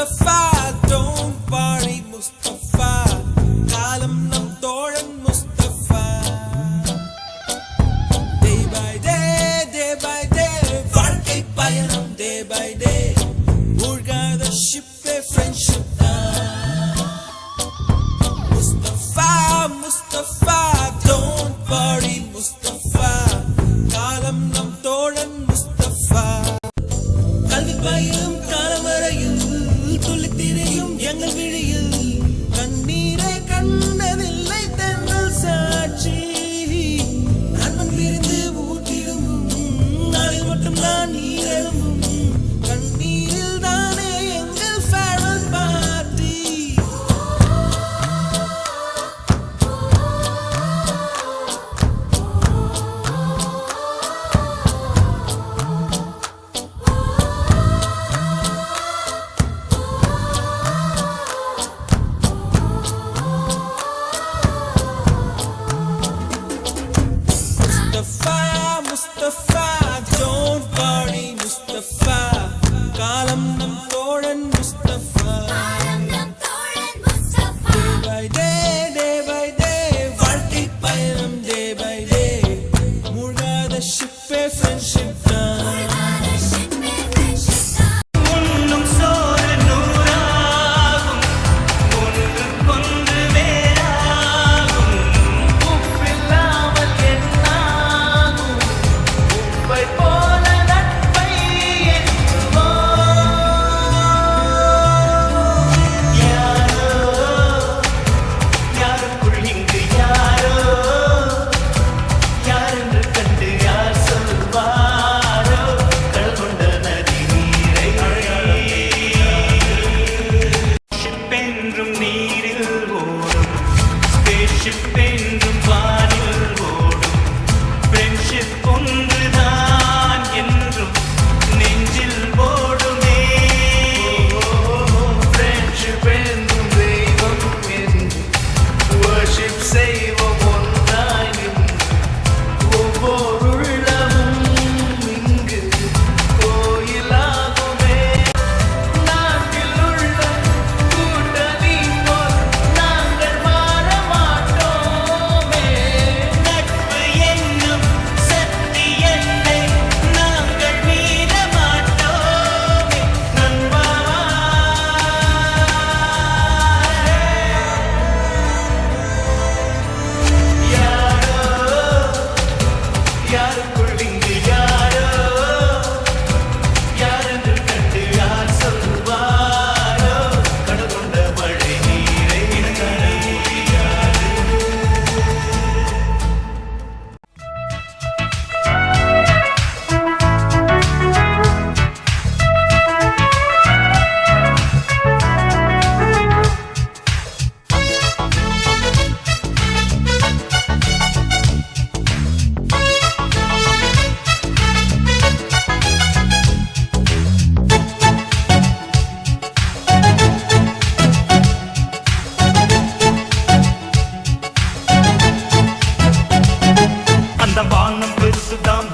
Mustafa, don't worry Mustafa, kalam nam tholan Mustafa. Day by day, வாழ்க்கை பயணம் day by day, மூழ்காத ஷிப்பே friendship தான். Mustafa, Mustafa, don't worry Mustafa, காலம் நம் தோழன் Mustafa. கல்வி பயிலும் காலம் வரையில் துளித்திரையும் எங்கள் விழியில் கண்ணீரை கண்டதில்லை தென்றல் சாட்சி. அன்பன் விரிந்து ஊற்றிடும் நாளில் மட்டும் நான் நீரும் கண்ணீரில் தானே எங்கள் farewell party. Mustafa, don't worry Mustafa, காலம் நம் தோழன் Mustafa. Day by day, வாழ்க்கை பயணம் day by day, மூழ்காத ஷிப்பே friendship தான். வானம் பெருசுதான்